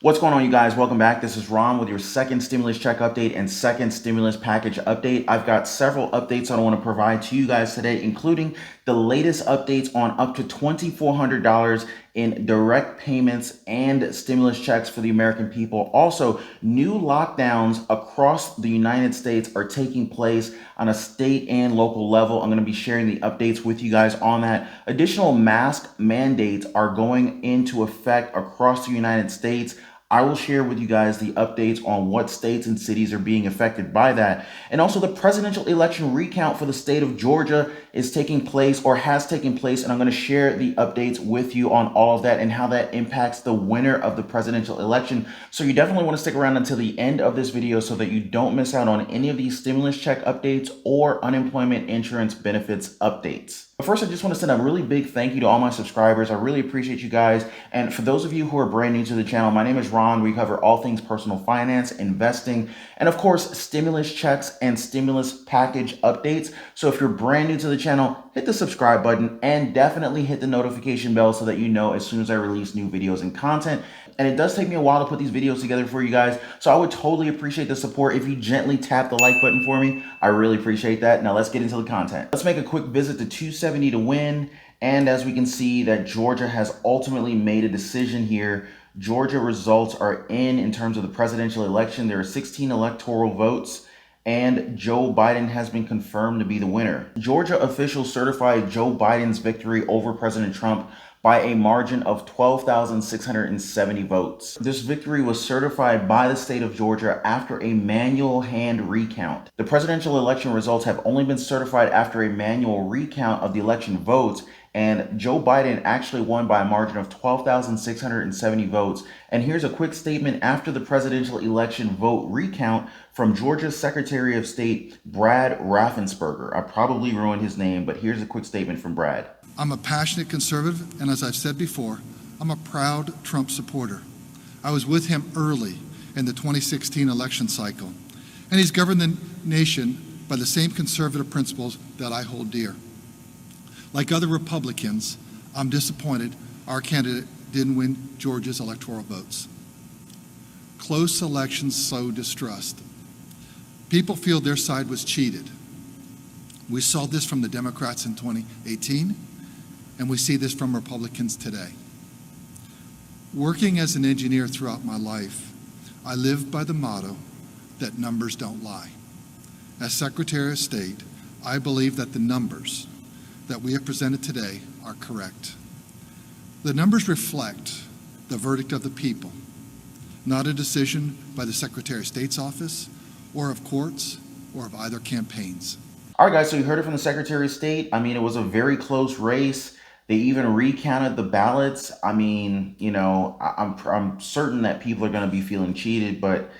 What's going on, you guys? Welcome back. This is Ron with your second stimulus check update and second stimulus package update. I've got several updates I want to provide to you guys today, including the latest updates on up to $2,400 in direct payments and stimulus checks for the American people. Also, new lockdowns across the United States are taking place on a state and local level. I'm going to be sharing the updates with you guys on that. Additional mask mandates are going into effect across the United States. I will share with you guys the updates on what states and cities are being affected by that. And also, the presidential election recount for the state of Georgia is taking place or has taken place. And I'm going to share the updates with you on all of that and how that impacts the winner of the presidential election. So you definitely want to stick around until the end of this video so that you don't miss out on any of these stimulus check updates or unemployment insurance benefits updates. But first, I just want to send a really big thank you to all my subscribers. I really appreciate you guys. And for those of you who are brand new to the channel, my name is Ron. We cover all things personal finance, investing, and of course, stimulus checks and stimulus package updates. So if you're brand new to the channel, hit the subscribe button and definitely hit the notification bell so that you know as soon as I release new videos and content. And it does take me a while to put these videos together for you guys, so I would totally appreciate the support if you gently tap the like button for me. I really appreciate that. Now let's get into the content. Let's make a quick visit to 270 to win. And as we can see that Georgia has ultimately made a decision here. Georgia results are in terms of the presidential election. There are 16 electoral votes, and Joe Biden has been confirmed to be the winner. Georgia officials certified Joe Biden's victory over President Trump by a margin of 12,670 votes. This victory was certified by the state of Georgia after a manual hand recount. The presidential election results have only been certified after a manual recount of the election votes, and Joe Biden actually won by a margin of 12,670 votes. And here's a quick statement after the presidential election vote recount from Georgia's Secretary of State, Brad Raffensperger. I probably ruined his name, but here's a quick statement from Brad. I'm a passionate conservative, and as I've said before, I'm a proud Trump supporter. I was with him early in the 2016 election cycle, and he's governed the nation by the same conservative principles that I hold dear. Like other Republicans, I'm disappointed our candidate didn't win Georgia's electoral votes. Close elections sow distrust. People feel their side was cheated. We saw this from the Democrats in 2018, and we see this from Republicans today. Working as an engineer throughout my life, I lived by the motto that numbers don't lie. As Secretary of State, I believe that the numbers that we have presented today are correct. The numbers reflect the verdict of the people, not a decision by the Secretary of State's office or of courts or of either campaigns. All right, guys, so you heard it from the Secretary of State. I mean, it was a very close race. They even recounted the ballots. I mean, you know, I'm certain that people are going to be feeling cheated, but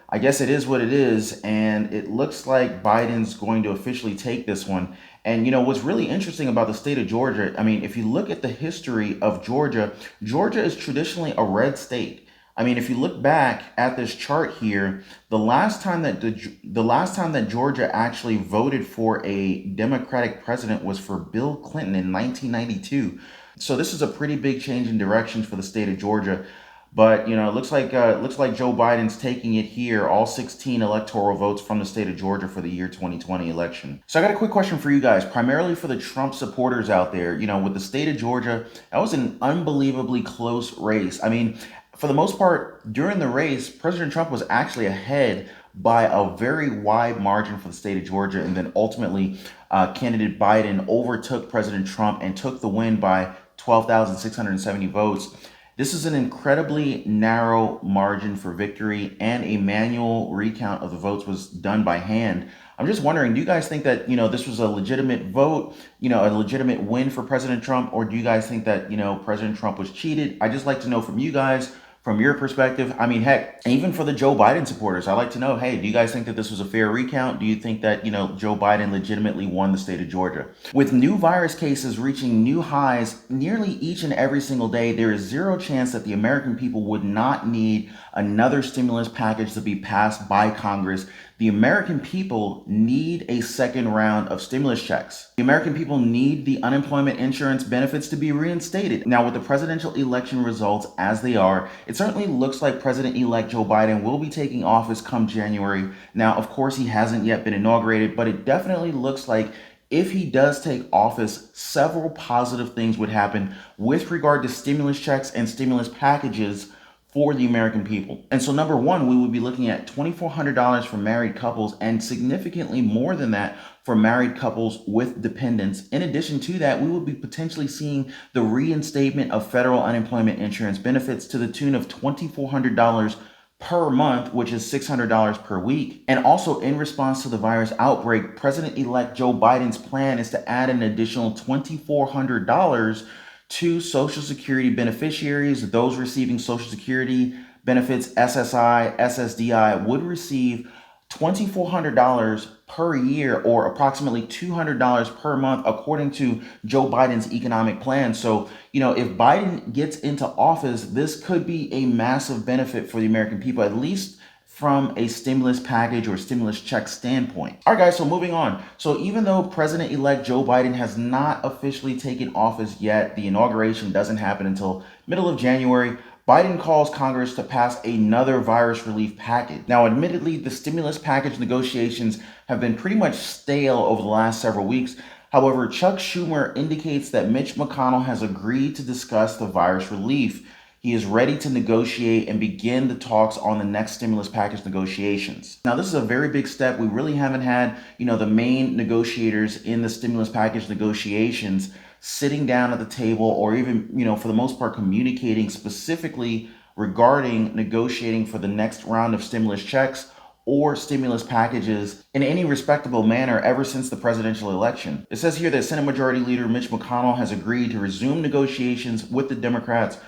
I guess it is what it is. And it looks like Biden's going to officially take this one. And, you know, what's really interesting about the state of Georgia, I mean, if you look at the history of Georgia, Georgia is traditionally a red state. I mean, if you look back at this chart here, the last time that Georgia actually voted for a Democratic president was for Bill Clinton in 1992. So this is a pretty big change in directions for the state of Georgia. But, you know, it looks like Joe Biden's taking it here, all 16 electoral votes from the state of Georgia for the year 2020 election. So I got a quick question for you guys, primarily for the Trump supporters out there. You know, with the state of Georgia, that was an unbelievably close race. I mean, for the most part, during the race, President Trump was actually ahead by a very wide margin for the state of Georgia. And then ultimately, candidate Biden overtook President Trump and took the win by 12,670 votes. This is an incredibly narrow margin for victory, and a manual recount of the votes was done by hand. I'm just wondering, do you guys think that, you know, this was a legitimate vote, you know, a legitimate win for President Trump, or do you guys think that, you know, President Trump was cheated? I just like to know from you guys, from your perspective. I mean, heck, even for the Joe Biden supporters, I'd like to know, hey, do you guys think that this was a fair recount? Do you think that, you know, Joe Biden legitimately won the state of Georgia? With new virus cases reaching new highs nearly each and every single day, there is zero chance that the American people would not need another stimulus package to be passed by Congress The American people need a second round of stimulus checks. The American people need the unemployment insurance benefits to be reinstated. Now, with the presidential election results as they are, it certainly looks like President-elect Joe Biden will be taking office come January. Now, of course, he hasn't yet been inaugurated, but it definitely looks like if he does take office, several positive things would happen with regard to stimulus checks and stimulus packages for the American people. And so number one, we would be looking at $2,400 for married couples and significantly more than that for married couples with dependents. In addition to that, we would be potentially seeing the reinstatement of federal unemployment insurance benefits to the tune of $2,400 per month, which is $600 per week. And also in response to the virus outbreak, President-elect Joe Biden's plan is to add an additional $2,400 to Social Security beneficiaries. Those receiving Social Security benefits, SSI, SSDI, would receive $2,400 per year, or approximately $200 per month, according to Joe Biden's economic plan. So, if Biden gets into office, this could be a massive benefit for the American people, at least from a stimulus package or stimulus check standpoint. All right, guys, so moving on. So even though President-elect Joe Biden has not officially taken office yet, the inauguration doesn't happen until middle of January, Biden calls Congress to pass another virus relief package. Now, admittedly, the stimulus package negotiations have been pretty much stale over the last several weeks. However, Chuck Schumer indicates that Mitch McConnell has agreed to discuss the virus relief. He is ready to negotiate and begin the talks on the next stimulus package negotiations. Now, this is a very big step. We really haven't had, the main negotiators in the stimulus package negotiations sitting down at the table, or even, for the most part, communicating specifically regarding negotiating for the next round of stimulus checks or stimulus packages in any respectable manner ever since the presidential election. It says here that Senate Majority Leader Mitch McConnell has agreed to resume negotiations with the Democrats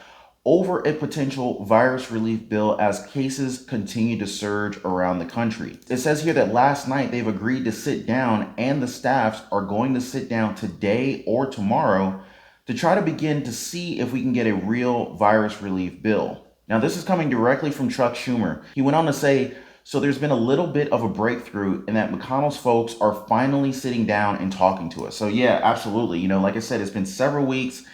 over a potential virus relief bill as cases continue to surge around the country. It says here that last night they've agreed to sit down, and the staffs are going to sit down today or tomorrow to try to begin to see if we can get a real virus relief bill. Now, this is coming directly from Chuck Schumer. He went on to say, so there's been a little bit of a breakthrough in that McConnell's folks are finally sitting down and talking to us. So yeah, absolutely. Like I said, it's been several weeks,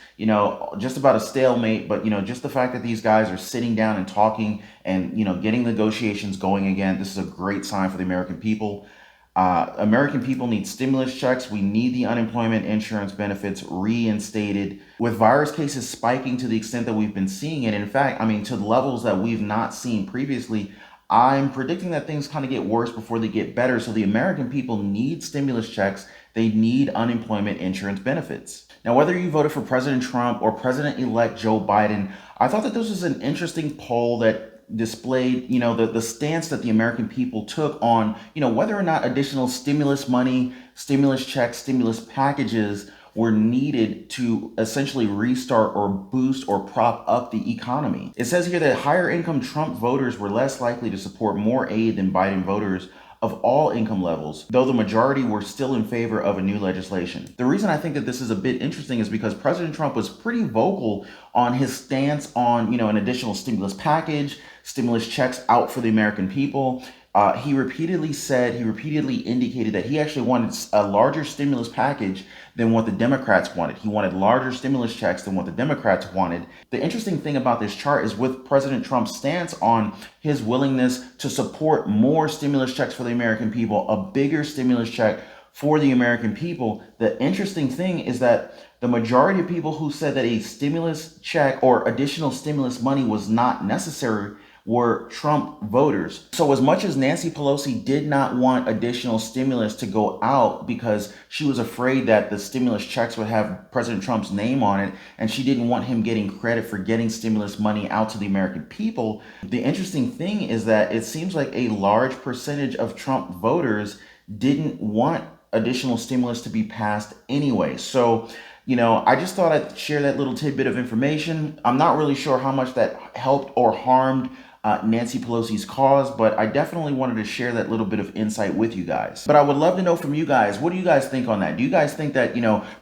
just about a stalemate, but just the fact that these guys are sitting down and talking and, getting negotiations going again, this is a great sign for the American people. American people need stimulus checks. We need the unemployment insurance benefits reinstated. With virus cases spiking to the extent that we've been seeing it, in fact, to the levels that we've not seen previously, I'm predicting that things kind of get worse before they get better. So the American people need stimulus checks. They need unemployment insurance benefits. Now, whether you voted for President Trump or President-elect Joe Biden, I thought that this was an interesting poll that displayed, the stance that the American people took on, whether or not additional stimulus money, stimulus checks, stimulus packages were needed to essentially restart or boost or prop up the economy. It says here that higher income Trump voters were less likely to support more aid than Biden voters of all income levels, though the majority were still in favor of a new legislation. The reason I think that this is a bit interesting is because President Trump was pretty vocal on his stance on, an additional stimulus package, stimulus checks out for the American people. He repeatedly indicated that he actually wanted a larger stimulus package than what the Democrats wanted. He wanted larger stimulus checks than what the Democrats wanted. The interesting thing about this chart is with President Trump's stance on his willingness to support more stimulus checks for the American people, a bigger stimulus check for the American people. The interesting thing is that the majority of people who said that a stimulus check or additional stimulus money was not necessary were Trump voters. So as much as Nancy Pelosi did not want additional stimulus to go out because she was afraid that the stimulus checks would have President Trump's name on it, and she didn't want him getting credit for getting stimulus money out to the American people, the interesting thing is that it seems like a large percentage of Trump voters didn't want additional stimulus to be passed anyway. So, I just thought I'd share that little tidbit of information. I'm not really sure how much that helped or harmed Nancy Pelosi's cause, but I definitely wanted to share that little bit of insight with you guys. But I would love to know from you guys, what do you guys think on that? Do you guys think that,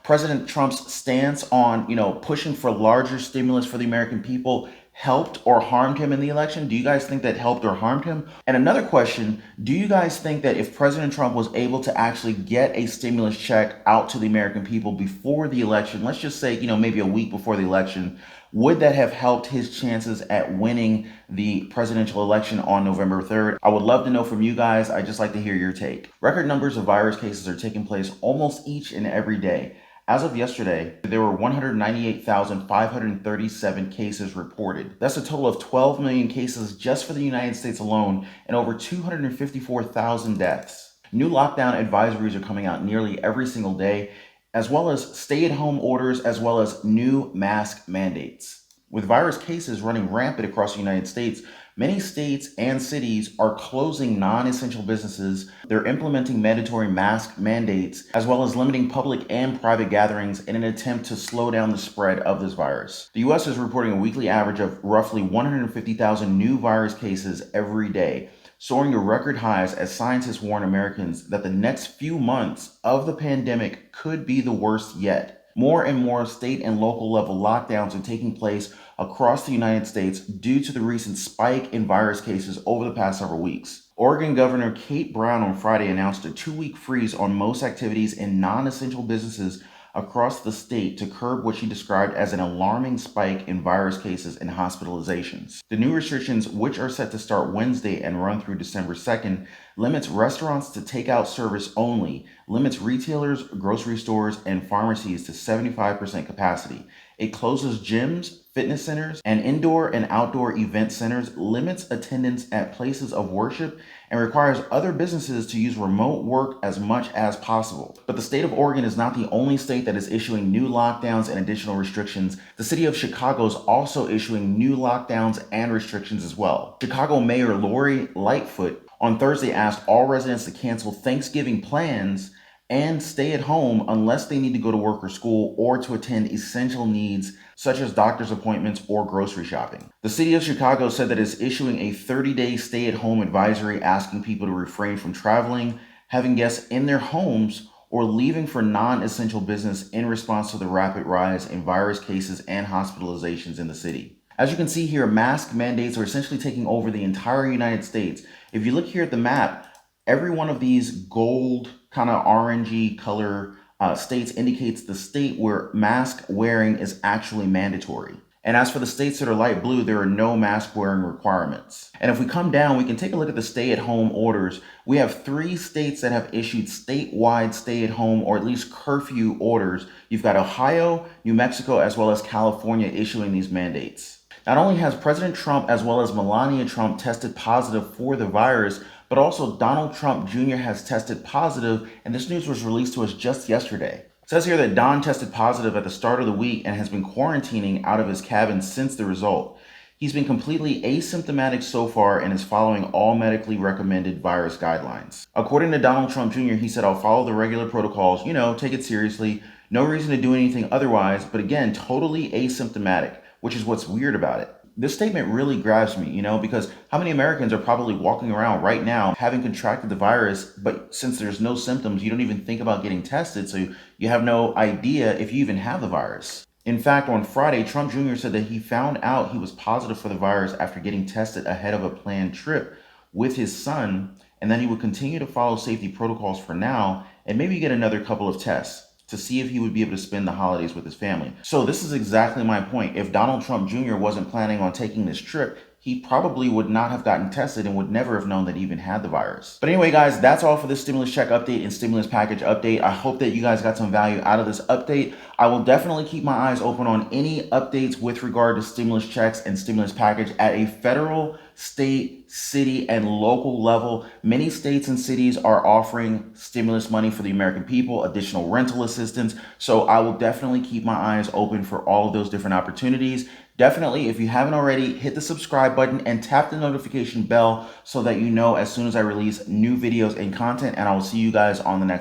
President Trump's stance on, pushing for larger stimulus for the American people helped or harmed him in the election? Do you guys think that helped or harmed him? And another question, do you guys think that if President Trump was able to actually get a stimulus check out to the American people before the election, let's just say, maybe a week before the election, would that have helped his chances at winning the presidential election on November 3rd? I would love to know from you guys. I'd just like to hear your take. Record numbers of virus cases are taking place almost each and every day. As of yesterday, there were 198,537 cases reported. That's a total of 12 million cases just for the United States alone and over 254,000 deaths. New lockdown advisories are coming out nearly every single day, as well as stay-at-home orders, as well as new mask mandates. With virus cases running rampant across the United States, many states and cities are closing non-essential businesses. They're implementing mandatory mask mandates, as well as limiting public and private gatherings in an attempt to slow down the spread of this virus. The U.S. is reporting a weekly average of roughly 150,000 new virus cases every day, soaring to record highs as scientists warn Americans that the next few months of the pandemic could be the worst yet. More and more state and local level lockdowns are taking place across the United States due to the recent spike in virus cases over the past several weeks. Oregon Governor Kate Brown on Friday announced a 2-week freeze on most activities in non-essential businesses across the state to curb what she described as an alarming spike in virus cases and hospitalizations. The new restrictions, which are set to start Wednesday and run through December 2nd, limits restaurants to takeout service only, limits retailers, grocery stores, and pharmacies to 75% capacity. It closes gyms, fitness centers, and indoor and outdoor event centers, limits attendance at places of worship, and requires other businesses to use remote work as much as possible. But the state of Oregon is not the only state that is issuing new lockdowns and additional restrictions. The city of Chicago is also issuing new lockdowns and restrictions as well. Chicago Mayor Lori Lightfoot on Thursday asked all residents to cancel Thanksgiving plans and stay at home unless they need to go to work or school or to attend essential needs such as doctor's appointments or grocery shopping. The city of Chicago said that it's issuing a 30-day stay-at-home advisory asking people to refrain from traveling, having guests in their homes, or leaving for non-essential business in response to the rapid rise in virus cases and hospitalizations in the city. As you can see here, mask mandates are essentially taking over the entire United States. If you look here at the map, every one of these gold kind of orangey color states indicates the state where mask wearing is actually mandatory. And as for the states that are light blue, there are no mask wearing requirements. And if we come down, we can take a look at the stay-at-home orders. We have 3 states that have issued statewide stay-at-home or at least curfew orders. You've got Ohio, New Mexico, as well as California issuing these mandates. Not only has President Trump as well as Melania Trump tested positive for the virus, but also Donald Trump Jr. has tested positive, and this news was released to us just yesterday. It says here that Don tested positive at the start of the week and has been quarantining out of his cabin since the result. He's been completely asymptomatic so far and is following all medically recommended virus guidelines. According to Donald Trump Jr., he said, "I'll follow the regular protocols, take it seriously, no reason to do anything otherwise, but again, totally asymptomatic," which is what's weird about it. This statement really grabs me, because how many Americans are probably walking around right now having contracted the virus, but since there's no symptoms, you don't even think about getting tested, so you have no idea if you even have the virus. In fact, on Friday, Trump Jr. said that he found out he was positive for the virus after getting tested ahead of a planned trip with his son, and that he would continue to follow safety protocols for now and maybe get another couple of tests to see if he would be able to spend the holidays with his family. So this is exactly my point. If Donald Trump Jr. wasn't planning on taking this trip, he probably would not have gotten tested and would never have known that he even had the virus. But anyway, guys, that's all for this stimulus check update and stimulus package update. I hope that you guys got some value out of this update. I will definitely keep my eyes open on any updates with regard to stimulus checks and stimulus package at a federal, state, city, and local level. Many states and cities are offering stimulus money for the American people, additional rental assistance. So I will definitely keep my eyes open for all of those different opportunities. Definitely, if you haven't already, hit the subscribe button and tap the notification bell so that you know as soon as I release new videos and content, and I will see you guys on the next